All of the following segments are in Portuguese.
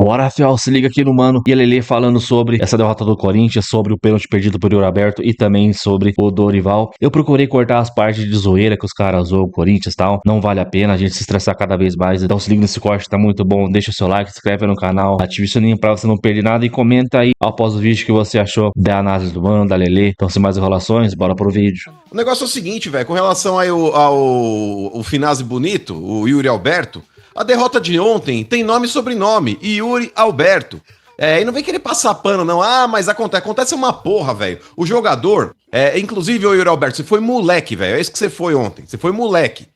Bora, Rafael, se liga aqui no Mano e a Lelê falando sobre essa derrota do Corinthians, sobre o pênalti perdido por Yuri Alberto e também sobre o Dorival. Eu procurei cortar as partes de zoeira que os caras zoam o Corinthians e tal. Não vale a pena a gente se estressar cada vez mais. Então se liga nesse corte, tá muito bom. Deixa o seu like, se inscreve no canal, ative o sininho pra você não perder nada e comenta aí após o vídeo que você achou da análise do Mano, da Lelê. Então sem mais enrolações, bora pro vídeo. O negócio é o seguinte, velho, com relação aí ao Finazzi Bonito, o Yuri Alberto, a derrota de ontem tem nome e sobrenome, Yuri Alberto. E não vem querer passar pano, não. Ah, mas acontece uma porra, velho. O jogador, inclusive o Yuri Alberto, você foi moleque, velho. É isso que você foi ontem. Você foi moleque.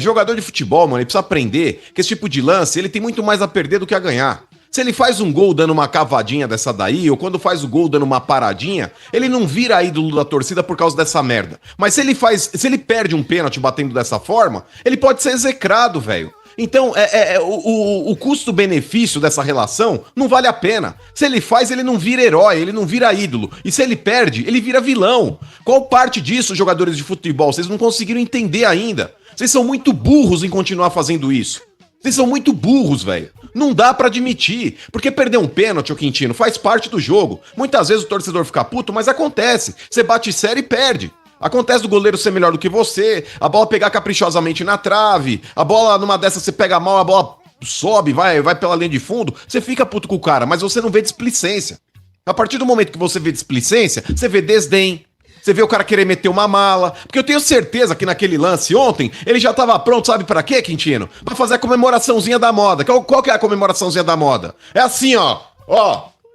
Jogador de futebol, mano, ele precisa aprender que esse tipo de lance, ele tem muito mais a perder do que a ganhar. Se ele faz um gol dando uma cavadinha dessa daí, ou quando faz o gol dando uma paradinha, ele não vira ídolo da torcida por causa dessa merda. Mas se ele perde um pênalti batendo dessa forma, ele pode ser execrado, velho. Então, o custo-benefício dessa relação não vale a pena. Se ele faz, ele não vira herói, ele não vira ídolo. E se ele perde, ele vira vilão. Qual parte disso, jogadores de futebol? Vocês não conseguiram entender ainda. Vocês são muito burros em continuar fazendo isso. Vocês são muito burros, velho. Não dá pra admitir. Porque perder um pênalti, ô Quintino, faz parte do jogo. Muitas vezes o torcedor fica puto, mas acontece. Você bate sério e perde. Acontece do goleiro ser melhor do que você, a bola pegar caprichosamente na trave, a bola numa dessas você pega mal, a bola sobe, vai pela linha de fundo, você fica puto com o cara, mas você não vê displicência. A partir do momento que você vê displicência, você vê desdém, você vê o cara querer meter uma mala, porque eu tenho certeza que naquele lance ontem, ele já tava pronto, sabe pra quê, Quintino? Pra fazer a comemoraçãozinha da moda. Qual que é a comemoraçãozinha da moda? É assim, ó,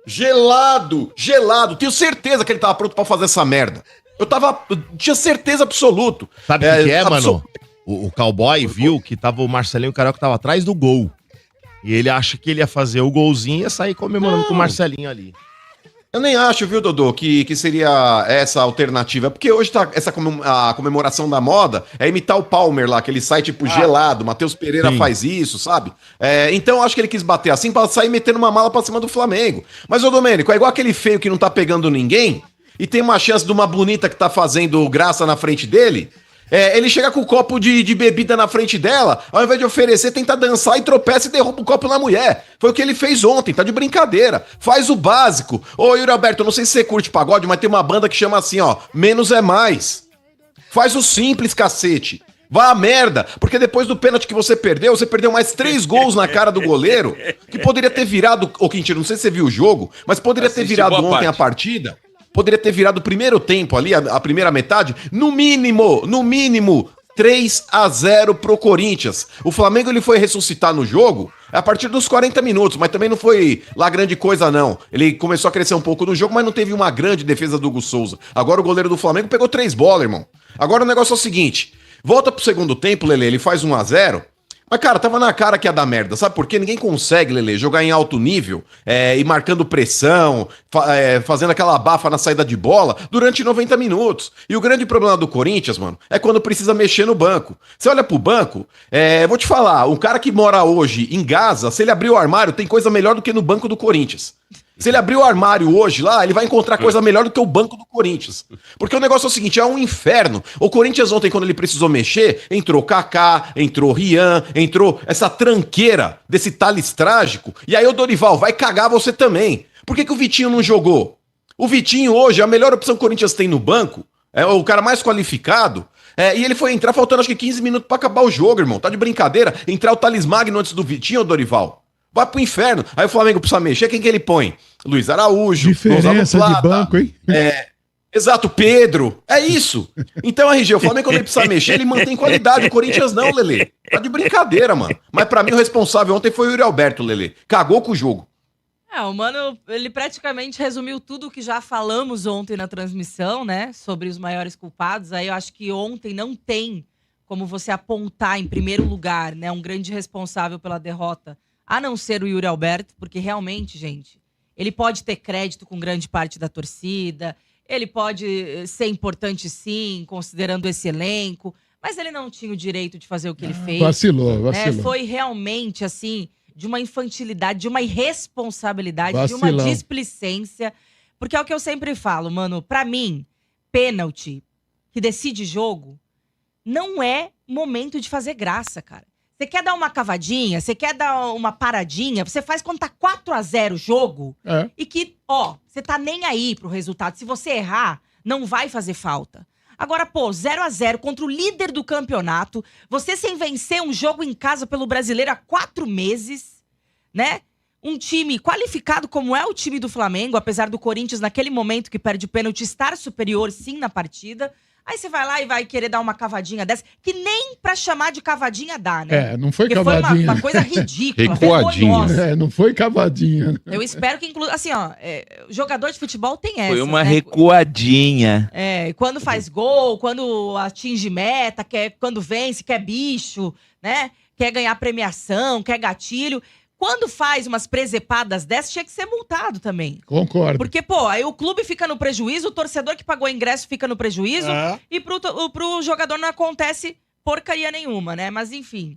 gelado, tenho certeza que ele tava pronto pra fazer essa merda. Eu tinha certeza absoluta. Sabe o que é, mano? O cowboy viu que tava o Marcelinho Carioca que tava atrás do gol. E ele acha que ele ia fazer o golzinho e ia sair comemorando com o Marcelinho ali. Eu nem acho, viu, Dodô, que seria essa alternativa. Porque hoje tá a comemoração da moda é imitar o Palmer lá, aquele sai tipo gelado. Matheus Pereira faz isso, sabe? Então eu acho que ele quis bater assim pra sair metendo uma mala pra cima do Flamengo. Mas, ô Domênico, é igual aquele feio que não tá pegando ninguém e tem uma chance de uma bonita que tá fazendo graça na frente dele, ele chega com o copo de bebida na frente dela, ao invés de oferecer, tenta dançar e tropeça e derruba o copo na mulher. Foi o que ele fez ontem, tá de brincadeira. Faz o básico. Ô, Yuri Alberto, eu não sei se você curte pagode, mas tem uma banda que chama assim, ó, Menos é Mais. Faz o simples, cacete. Vá a merda, porque depois do pênalti que você perdeu mais 3 gols na cara do goleiro, que poderia ter virado, ô Quintino, não sei se você viu o jogo, mas poderia ter virado ontem a partida. Poderia ter virado o primeiro tempo ali, a primeira metade, no mínimo, 3-0 pro Corinthians. O Flamengo ele foi ressuscitar no jogo a partir dos 40 minutos, mas também não foi lá grande coisa não. Ele começou a crescer um pouco no jogo, mas não teve uma grande defesa do Hugo Souza. Agora o goleiro do Flamengo pegou 3 bolas, irmão. Agora o negócio é o seguinte, volta pro segundo tempo, Lelê, ele faz 1-0. Mas, cara, tava na cara que ia dar merda. Sabe por quê? Ninguém consegue, Lelê, jogar em alto nível e marcando pressão, fazendo aquela abafa na saída de bola durante 90 minutos. E o grande problema do Corinthians, mano, é quando precisa mexer no banco. Você olha pro banco, vou te falar, um cara que mora hoje em Gaza, se ele abrir o armário, tem coisa melhor do que no banco do Corinthians. Se ele abrir o armário hoje lá, ele vai encontrar coisa melhor do que o banco do Corinthians. Porque o negócio é o seguinte, é um inferno. O Corinthians ontem, quando ele precisou mexer, entrou Kaká, entrou Rian, entrou essa tranqueira desse Thales trágico. E aí o Dorival vai cagar você também. Por que o Vitinho não jogou? O Vitinho hoje, a melhor opção que o Corinthians tem no banco, é o cara mais qualificado. E ele foi entrar faltando acho que 15 minutos pra acabar o jogo, irmão. Tá de brincadeira? Entrar o Thales Magno antes do Vitinho, Dorival? Vai pro inferno. Aí o Flamengo precisa mexer. Quem que ele põe? Luiz Araújo. Diferença de banco, hein? Exato, Pedro. É isso. Então, RG, o Flamengo quando ele precisa mexer, ele mantém qualidade. O Corinthians não, Lelê. Tá de brincadeira, mano. Mas pra mim o responsável ontem foi o Yuri Alberto, Lelê. Cagou com o jogo. O Mano, ele praticamente resumiu tudo o que já falamos ontem na transmissão, né? Sobre os maiores culpados. Aí eu acho que ontem não tem como você apontar em primeiro lugar, né? Um grande responsável pela derrota, a não ser o Yuri Alberto, porque realmente, gente, ele pode ter crédito com grande parte da torcida, ele pode ser importante sim, considerando esse elenco, mas ele não tinha o direito de fazer o que ele fez. Vacilou. Foi realmente, assim, de uma infantilidade, de uma irresponsabilidade, Vacilão. de uma displicência, porque é o que eu sempre falo, mano, pra mim, pênalti que decide jogo não é momento de fazer graça, cara. Você quer dar uma cavadinha, você quer dar uma paradinha, você faz quando tá 4-0 o jogo e que, você tá nem aí pro resultado. Se você errar, não vai fazer falta. Agora, 0-0 contra o líder do campeonato, você sem vencer um jogo em casa pelo Brasileiro há 4 meses, né? Um time qualificado como é o time do Flamengo, apesar do Corinthians, naquele momento que perde o pênalti, estar superior sim na partida. Aí você vai lá e vai querer dar uma cavadinha dessa, que nem pra chamar de cavadinha dá, né? Não foi Porque cavadinha. foi uma coisa ridícula, Recuadinha. vergonhosa. Não foi cavadinha. Eu espero que, assim, jogador de futebol tem essa. Foi uma recuadinha. E quando faz gol, quando atinge meta, quando vence, quer bicho, né? Quer ganhar premiação, quer gatilho. Quando faz umas presepadas dessas, tinha que ser multado também. Concordo. Porque, aí o clube fica no prejuízo, o torcedor que pagou o ingresso fica no prejuízo, e pro jogador não acontece porcaria nenhuma, né? Mas, enfim,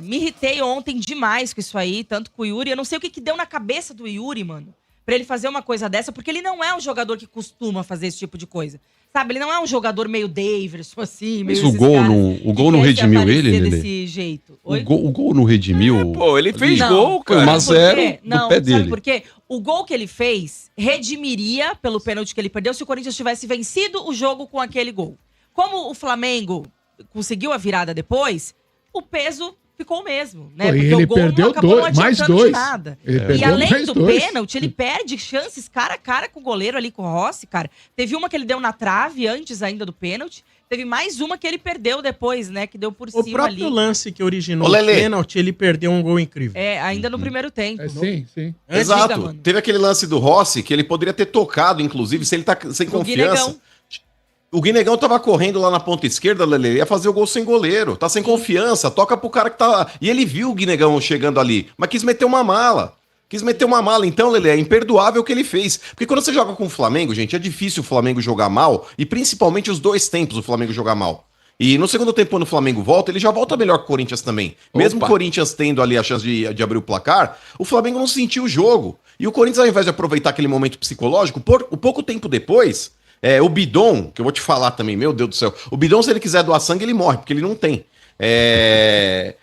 me irritei ontem demais com isso aí, tanto com o Yuri. Eu não sei o que deu na cabeça do Yuri, mano, pra ele fazer uma coisa dessa, porque ele não é um jogador que costuma fazer esse tipo de coisa. Sabe, ele não é um jogador meio Daverson, assim, meio Mas o gol não redimiu ele, Lelê? desse jeito. O gol não redimiu. Pô, ele fez Não. gol, Foi cara. 1-0 do Não, pé sabe dele. por quê? O gol que ele fez redimiria pelo pênalti que ele perdeu se o Corinthians tivesse vencido o jogo com aquele gol. Como o Flamengo conseguiu a virada depois, o peso ficou o mesmo, né? Pô, e Porque ele o gol perdeu não acabou não mais adiantando de dois. nada. Ele E perdeu além mais do dois. pênalti, ele perde chances cara a cara com o goleiro ali, com o Rossi, cara. Teve uma que ele deu na trave antes ainda do pênalti. Teve mais uma que ele perdeu depois, né? Que deu por O cima próprio ali. lance que originou Ô, o Lelê. pênalti, ele perdeu um gol incrível. Ainda no primeiro tempo. Sim. Exato. Diga, mano. Teve aquele lance do Rossi que ele poderia ter tocado, inclusive, se ele tá sem O confiança. Guinegão. O Guinegão tava correndo lá na ponta esquerda, Lele, ia fazer o gol sem goleiro. Tá sem confiança, toca pro cara que tá... E ele viu o Guinegão chegando ali, mas quis meter uma mala. Então, Lele, é imperdoável o que ele fez. Porque quando você joga com o Flamengo, gente, é difícil o Flamengo jogar mal, e principalmente os dois tempos o Flamengo jogar mal. E no segundo tempo, quando o Flamengo volta, ele já volta melhor que o Corinthians também. Mesmo o Corinthians tendo ali a chance de abrir o placar, o Flamengo não sentiu o jogo. E o Corinthians, ao invés de aproveitar aquele momento psicológico, pouco tempo depois... o Bidon, que eu vou te falar também, meu Deus do céu. O Bidon, se ele quiser doar sangue, ele morre, porque ele não tem. É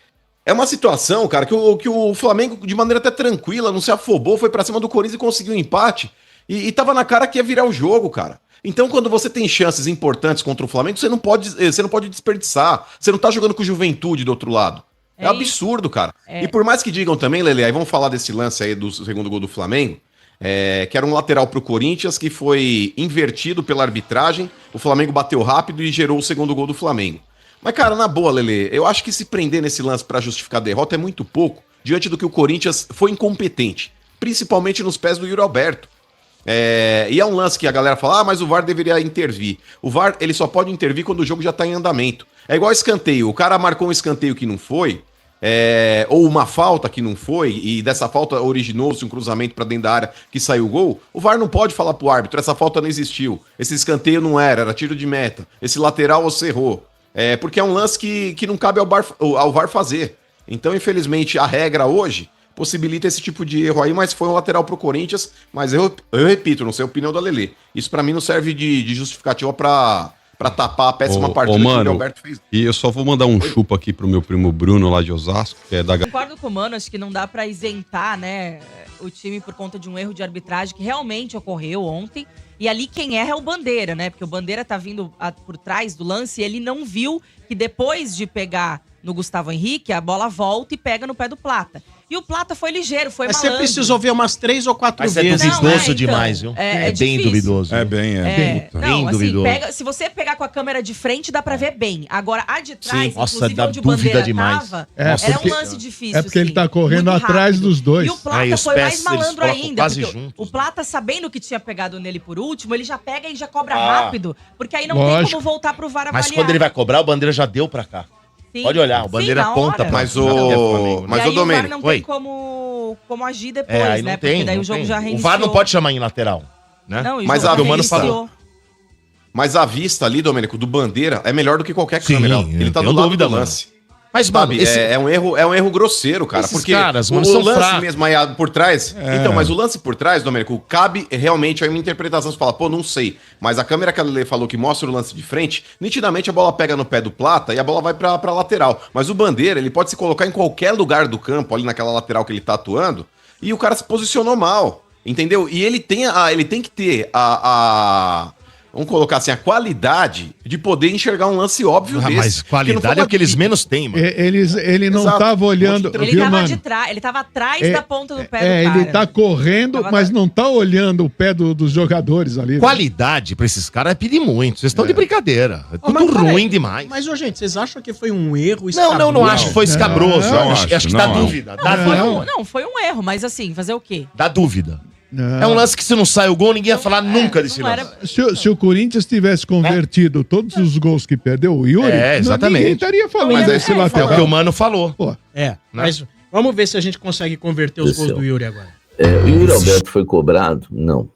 uma situação, cara, que o Flamengo, de maneira até tranquila, não se afobou, foi pra cima do Corinthians e conseguiu um empate. E tava na cara que ia virar o jogo, cara. Então, quando você tem chances importantes contra o Flamengo, você não pode desperdiçar. Você não tá jogando com Juventude do outro lado. É absurdo, cara. E por mais que digam também, Lele, aí vamos falar desse lance aí do segundo gol do Flamengo. Que era um lateral pro Corinthians que foi invertido pela arbitragem, o Flamengo bateu rápido e gerou o segundo gol do Flamengo. Mas, cara, na boa, Lelê, eu acho que se prender nesse lance pra justificar a derrota é muito pouco, diante do que o Corinthians foi incompetente, principalmente nos pés do Yuri Alberto. E é um lance que a galera fala, mas o VAR deveria intervir. O VAR, ele só pode intervir quando o jogo já tá em andamento. É igual escanteio, o cara marcou um escanteio que não foi... ou uma falta que não foi, e dessa falta originou-se um cruzamento pra dentro da área que saiu o gol, o VAR não pode falar pro árbitro, essa falta não existiu, esse escanteio não era tiro de meta, esse lateral você errou. Porque é um lance que não cabe ao VAR fazer. Então, infelizmente, a regra hoje possibilita esse tipo de erro aí, mas foi um lateral pro Corinthians, mas eu repito, não sei a opinião da Lelê, isso pra mim não serve de justificativa pra tapar a péssima partida que o Yuri Alberto fez. E eu só vou mandar um chupa aqui pro meu primo Bruno lá de Osasco, que é da... Concordo com o Mano, acho que não dá pra isentar, né, o time por conta de um erro de arbitragem que realmente ocorreu ontem. E ali quem erra é o Bandeira, né? Porque o Bandeira tá vindo por trás do lance e ele não viu que depois de pegar no Gustavo Henrique, a bola volta e pega no pé do Plata. E o Plata foi ligeiro, foi Mas malandro. você precisou ver umas 3 ou 4 Mas vezes. é duvidoso então, demais, viu? é bem difícil. duvidoso. bem, Não, assim, duvidoso. se você pegar com a câmera de frente, dá pra ver bem. Agora, a de trás, Sim, nossa, inclusive dá onde o dúvida Bandeira demais. tava, É, era porque- um lance difícil, é porque ele sim. tá correndo Muito atrás rápido. dos dois. E o Plata E os foi pés, mais eles malandro colocam ainda, quase porque juntos, o Plata, sabendo que tinha pegado nele por último, ele já pega e já cobra Ah. rápido, porque aí não tem Lógico. como voltar pro VAR avaliar. Mas quando ele vai cobrar, o Bandeira já deu pra cá. Sim. Pode olhar, o Sim, Bandeira na aponta hora. pra Mas cá, que é Flamengo, né? Mas e o aí o VAR Domênico, não oi. tem como agir depois, aí né? não Porque tem, daí não o jogo tem. já O reiniciou. VAR não pode chamar em lateral, né? Não, e o Mas jogo a já do Mano reiniciou. Mas a vista ali, Domênico, do Bandeira é melhor do que qualquer Sim, câmera. eu Ele tá tenho do lado dúvida, do mano. lance. Mas, mano, Sabe, é um erro grosseiro, cara. Esses Porque caras, mano, o são lance fracos. mesmo aí por trás. Então, mas o lance por trás, Domênico, cabe realmente aí uma interpretação. Você fala, pô, não sei. Mas a câmera que a Lele falou que mostra o lance de frente, nitidamente a bola pega no pé do Plata e a bola vai pra lateral. Mas o Bandeira, ele pode se colocar em qualquer lugar do campo, ali naquela lateral que ele tá atuando, e o cara se posicionou mal. Entendeu? E ele tem que ter vamos colocar assim, a qualidade de poder enxergar um lance óbvio desse. Mas qualidade é o que eles menos têm, mano. Ele não Exato. tava olhando, Ele viu, tava mano? de trás, ele tava atrás da ponta do pé do cara. Ele tá correndo, Tava mas não tá olhando o pé dos jogadores ali. Qualidade pra esses caras é pedir muito. Vocês estão de brincadeira. É tudo mas peraí, ruim demais. Mas, ô, gente, vocês acham que foi um erro Não acho que foi escabroso. Não acho que acho, dá não. dúvida. Dá Foi um erro, mas assim, fazer o quê? Dá dúvida. Não. É um lance que se não sai o gol, ninguém ia falar nunca desse não lance. era- Se o Corinthians tivesse convertido todos os gols que perdeu o Yuri, exatamente. ninguém estaria falando Mas desse é, É o lateral. que o Mano falou. Pô, Mas vamos ver se a gente consegue converter os gols do Yuri agora. O Yuri Alberto foi cobrado? Não,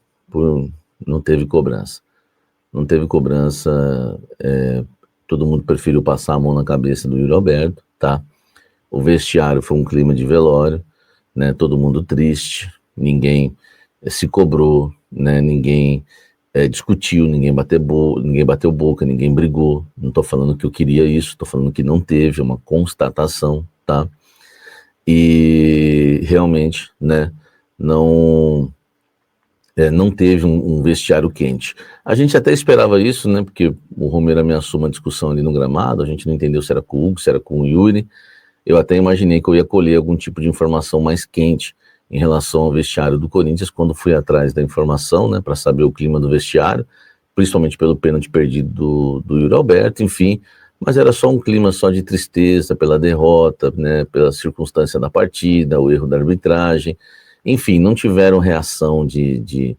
não teve cobrança. Não teve cobrança, todo mundo preferiu passar a mão na cabeça do Yuri Alberto, tá? O vestiário foi um clima de velório, né? Todo mundo triste, ninguém se cobrou, né? Ninguém discutiu, ninguém bateu boca, ninguém brigou. Não tô falando que eu queria isso, tô falando que não teve, é uma constatação, tá? E realmente, né? Não teve um vestiário quente. A gente até esperava isso, né? Porque o Romero ameaçou uma discussão ali no gramado, a gente não entendeu se era com o Hugo, se era com o Yuri. Eu até imaginei que eu ia colher algum tipo de informação mais quente em relação ao vestiário do Corinthians, quando fui atrás da informação, né? Para saber o clima do vestiário, principalmente pelo pênalti perdido do Yuri Alberto, enfim. Mas era só um clima só de tristeza pela derrota, né? Pela circunstância da partida, o erro da arbitragem. Enfim, não tiveram reação de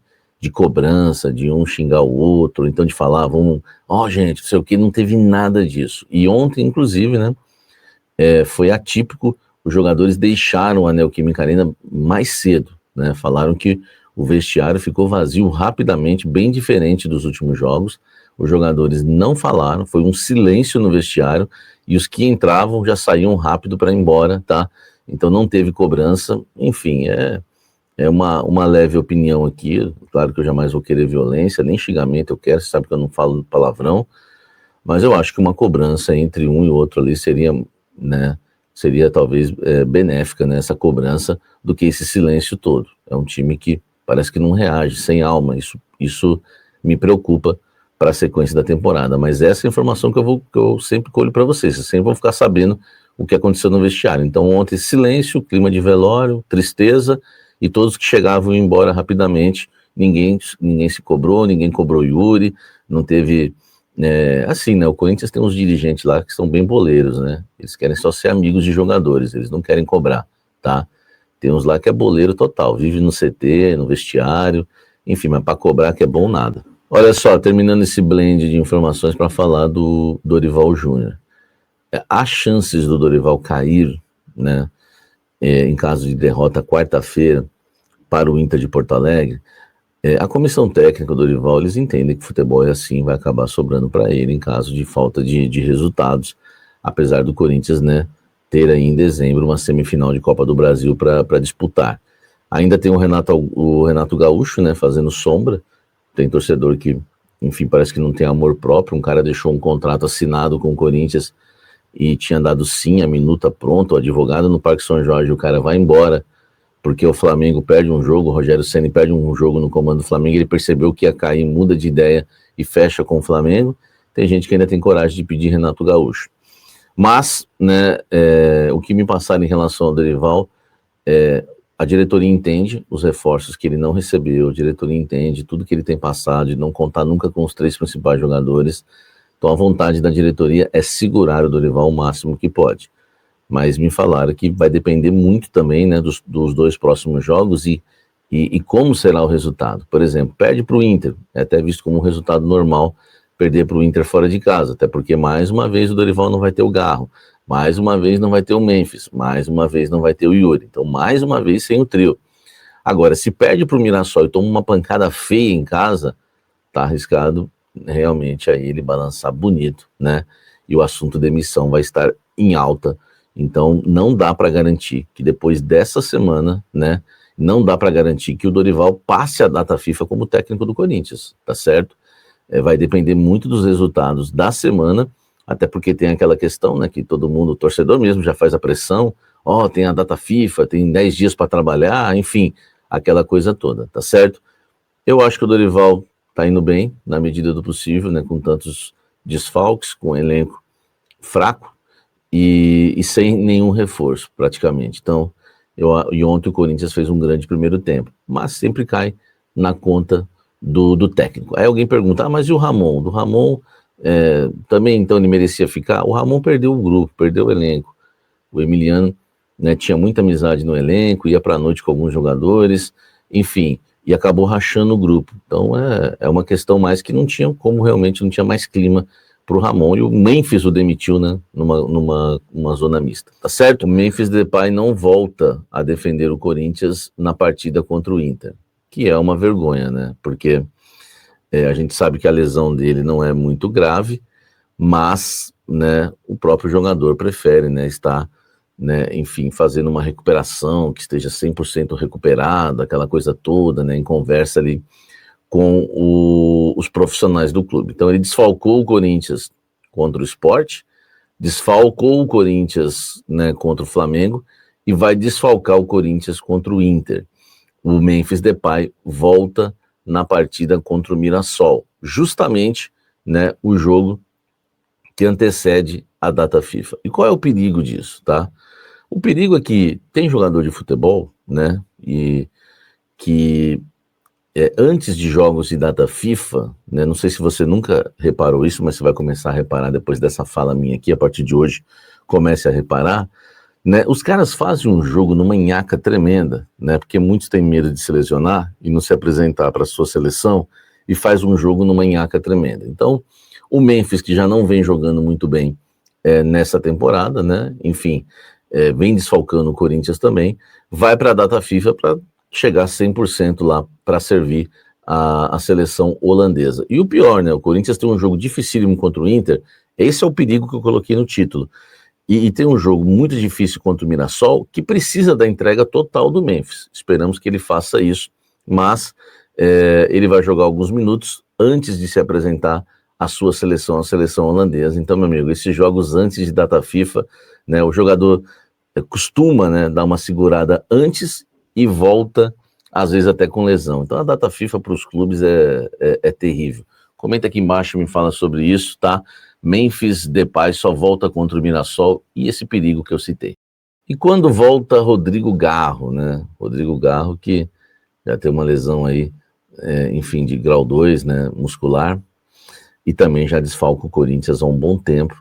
cobrança, de um xingar o outro, então de falar, gente, não sei o que, não teve nada disso. E ontem, inclusive, né, foi atípico, os jogadores deixaram a Neoquímica Arena mais cedo, né, falaram que o vestiário ficou vazio rapidamente, bem diferente dos últimos jogos, os jogadores não falaram, foi um silêncio no vestiário, e os que entravam já saíam rápido para ir embora, tá? Então não teve cobrança, enfim, é uma leve opinião aqui, claro que eu jamais vou querer violência, nem xingamento eu quero, você sabe que eu não falo palavrão, mas eu acho que uma cobrança entre um e outro ali seria, né, talvez benéfica, né, essa cobrança, do que esse silêncio todo. É um time que parece que não reage, sem alma, isso me preocupa para a sequência da temporada, mas essa é a informação que eu sempre colho para vocês sempre vão ficar sabendo o que aconteceu no vestiário. Então ontem silêncio, clima de velório, tristeza, e todos que chegavam iam embora rapidamente, ninguém se cobrou, ninguém cobrou Yuri, não teve, assim, né, o Corinthians tem uns dirigentes lá que são bem boleiros, né, eles querem só ser amigos de jogadores, eles não querem cobrar, tá, tem uns lá que é boleiro total, vive no CT, no vestiário, enfim, mas para cobrar que é bom nada. Olha só, terminando esse blend de informações para falar do Dorival Júnior, há chances do Dorival cair, né, em caso de derrota quarta-feira para o Inter de Porto Alegre. A comissão técnica do Dorival, eles entendem que o futebol é assim, vai acabar sobrando para ele em caso de falta de resultados, apesar do Corinthians, né, ter aí em dezembro uma semifinal de Copa do Brasil para disputar. Ainda tem o Renato Gaúcho, né, fazendo sombra, tem torcedor que, enfim, parece que não tem amor próprio, um cara deixou um contrato assinado com o Corinthians e tinha dado sim a minuta pronta, o advogado no Parque São Jorge, o cara vai embora, porque o Flamengo perde um jogo, o Rogério Ceni perde um jogo no comando do Flamengo, ele percebeu que ia cair, muda de ideia e fecha com o Flamengo. Tem gente que ainda tem coragem de pedir Renato Gaúcho. Mas, né, o que me passaram em relação ao Dorival, a diretoria entende os reforços que ele não recebeu, a diretoria entende tudo que ele tem passado, de não contar nunca com os 3 principais jogadores. Então a vontade da diretoria é segurar o Dorival o máximo que pode. Mas me falaram que vai depender muito também, né, dos 2 próximos jogos e como será o resultado. Por exemplo, perde para o Inter, é até visto como um resultado normal perder para o Inter fora de casa, até porque mais uma vez o Dorival não vai ter o Garro, mais uma vez não vai ter o Memphis, mais uma vez não vai ter o Yuri, então mais uma vez sem o trio. Agora, se perde para o Mirassol e toma uma pancada feia em casa, tá arriscado realmente aí ele balançar bonito, né? E o assunto demissão vai estar em alta Então, não dá para garantir que depois dessa semana, né, não dá para garantir que o Dorival passe a data FIFA como técnico do Corinthians, tá certo? Vai depender muito dos resultados da semana, até porque tem aquela questão, né, que todo mundo, o torcedor mesmo já faz a pressão, tem a data FIFA, tem 10 dias para trabalhar, enfim, aquela coisa toda, tá certo? Eu acho que o Dorival tá indo bem, na medida do possível, né, com tantos desfalques, com um elenco fraco e sem nenhum reforço, praticamente. Então, e ontem o Corinthians fez um grande primeiro tempo, mas sempre cai na conta do técnico. Aí alguém pergunta, mas e o Ramon? Do Ramon também, então, ele merecia ficar? O Ramon perdeu o grupo, perdeu o elenco. O Emiliano, né, tinha muita amizade no elenco, ia para a noite com alguns jogadores, enfim, e acabou rachando o grupo. Então, é uma questão mais que não tinha como, realmente, não tinha mais clima para o Ramon, e o Memphis o demitiu, né, numa zona mista, tá certo? O Memphis Depay não volta a defender o Corinthians na partida contra o Inter, que é uma vergonha, né, porque a gente sabe que a lesão dele não é muito grave, mas, né, o próprio jogador prefere, né, estar, né, enfim, fazendo uma recuperação, que esteja 100% recuperado, aquela coisa toda, né, em conversa ali com os profissionais do clube. Então ele desfalcou o Corinthians contra o Sport, desfalcou o Corinthians, né, contra o Flamengo e vai desfalcar o Corinthians contra o Inter. O Memphis Depay volta na partida contra o Mirassol, justamente, né, o jogo que antecede a data FIFA. E qual é o perigo disso, tá? O perigo é que tem jogador de futebol, né, e que antes de jogos de data FIFA, né, não sei se você nunca reparou isso, mas você vai começar a reparar depois dessa fala minha aqui, a partir de hoje, comece a reparar, né, os caras fazem um jogo numa nhaca tremenda, né, porque muitos têm medo de se lesionar e não se apresentar para a sua seleção, e faz um jogo numa nhaca tremenda. Então, o Memphis, que já não vem jogando muito bem nessa temporada, né, enfim, vem desfalcando o Corinthians também, vai para a data FIFA para chegar 100% lá para servir a seleção holandesa. E o pior, né, o Corinthians tem um jogo dificílimo contra o Inter, esse é o perigo que eu coloquei no título, e tem um jogo muito difícil contra o Mirassol, que precisa da entrega total do Memphis. Esperamos que ele faça isso, mas ele vai jogar alguns minutos antes de se apresentar à sua seleção, a seleção holandesa. Então, meu amigo, esses jogos antes de data FIFA, né, o jogador costuma, né, dar uma segurada antes e volta, às vezes até com lesão. Então a data FIFA para os clubes é terrível. Comenta aqui embaixo, me fala sobre isso, tá? Memphis Depay só volta contra o Mirassol e esse perigo que eu citei. E quando volta Rodrigo Garro, né? Rodrigo Garro que já tem uma lesão aí, enfim, de grau 2, né, muscular, e também já desfalca o Corinthians há um bom tempo.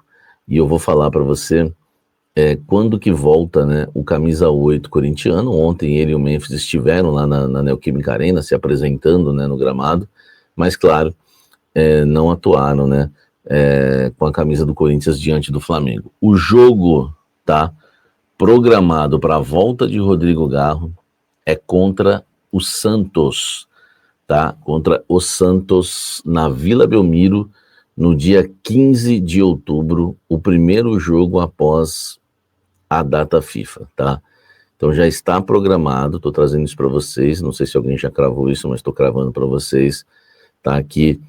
E eu vou falar para você quando que volta, né, o camisa 8 corintiano. Ontem ele e o Memphis estiveram lá na Neoquímica Arena se apresentando, né, no gramado, mas claro, não atuaram, né, com a camisa do Corinthians diante do Flamengo. O jogo tá programado para a volta de Rodrigo Garro contra o Santos, tá? Contra o Santos na Vila Belmiro no dia 15 de outubro, o primeiro jogo após a data FIFA, tá? Então já está programado, estou trazendo isso para vocês, não sei se alguém já cravou isso, mas estou cravando para vocês, tá? Que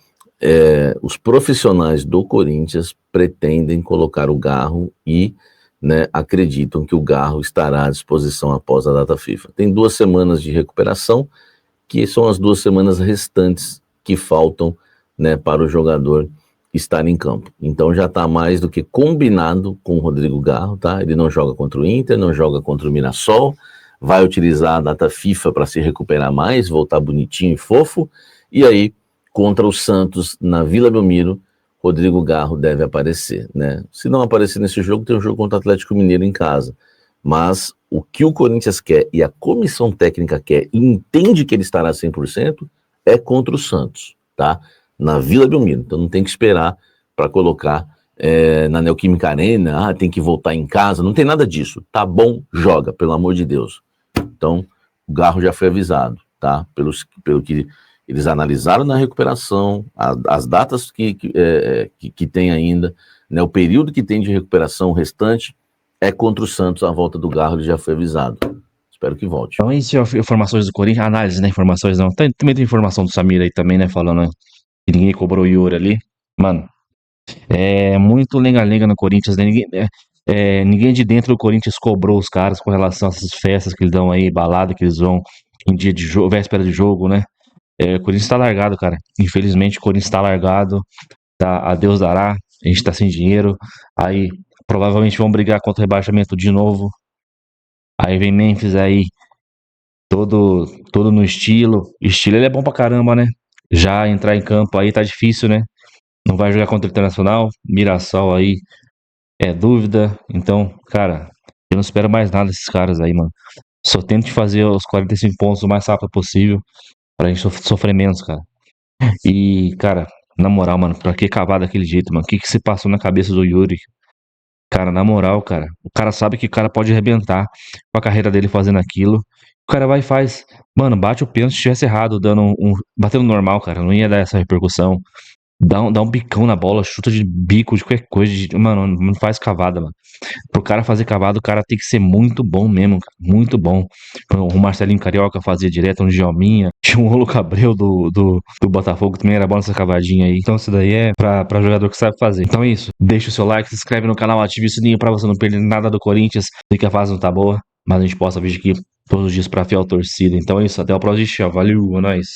os profissionais do Corinthians pretendem colocar o Garro e, né, acreditam que o Garro estará à disposição após a data FIFA. Tem 2 semanas de recuperação, que são as 2 semanas restantes que faltam, né, para o jogador estar em campo. Então já está mais do que combinado com o Rodrigo Garro, tá? Ele não joga contra o Inter, não joga contra o Mirassol, vai utilizar a data FIFA para se recuperar mais, voltar bonitinho e fofo, e aí, contra o Santos, na Vila Belmiro, Rodrigo Garro deve aparecer, né? Se não aparecer nesse jogo, tem um jogo contra o Atlético Mineiro em casa. Mas o que o Corinthians quer e a comissão técnica quer e entende que ele estará 100% é contra o Santos, tá? Na Vila Belmiro. Então não tem que esperar para colocar na Neoquímica Arena, tem que voltar em casa, não tem nada disso. Tá bom, joga, pelo amor de Deus. Então o Garro já foi avisado, tá? Pelo que eles analisaram na recuperação, as datas que tem ainda, né, o período que tem de recuperação restante, é contra o Santos a volta do Garro, ele já foi avisado. Espero que volte. Então, isso é informações do Corinthians, análise, né? Informações não. Também tem informação do Samir aí também, né? Falando que ninguém cobrou o Yuri ali. Mano, é muito lenga-lenga no Corinthians, né? Ninguém de dentro do Corinthians cobrou os caras com relação a essas festas que eles dão aí, balada que eles vão em dia de jogo, véspera de jogo, né? O Corinthians tá largado, cara. Infelizmente, o Corinthians tá largado. A Deus dará. A gente tá sem dinheiro. Aí, provavelmente vão brigar contra o rebaixamento de novo. Aí vem Memphis aí, todo no estilo. Estilo ele é bom pra caramba, né? Já entrar em campo aí tá difícil, né? Não vai jogar contra o Internacional. Mirassol aí é dúvida. Então, cara, eu não espero mais nada desses caras aí, mano. Só tento fazer os 45 pontos o mais rápido possível pra gente sofrer menos, cara. E, cara, na moral, mano, pra que cavar daquele jeito, mano? O que se passou na cabeça do Yuri? Cara, na moral, cara, o cara sabe que o cara pode arrebentar com a carreira dele fazendo aquilo. O cara vai e faz. Mano, bate o pênalti se tivesse errado, batendo normal, cara. Não ia dar essa repercussão. Dá um bicão na bola, chuta de bico, de qualquer coisa. Mano, não faz cavada, mano. Pro cara fazer cavada, o cara tem que ser muito bom mesmo, cara. Muito bom. O Marcelinho Carioca fazia direto, um Djalminha. Tinha um Rolo Cabreu do Botafogo, também era bom nessa cavadinha aí. Então isso daí é pra jogador que sabe fazer. Então é isso. Deixa o seu like, se inscreve no canal, ative o sininho pra você não perder nada do Corinthians. Sei que a fase não tá boa, mas a gente posta vídeo aqui todos os dias pra fiel torcida. Então é isso, até o próximo dia. Valeu, é nóis.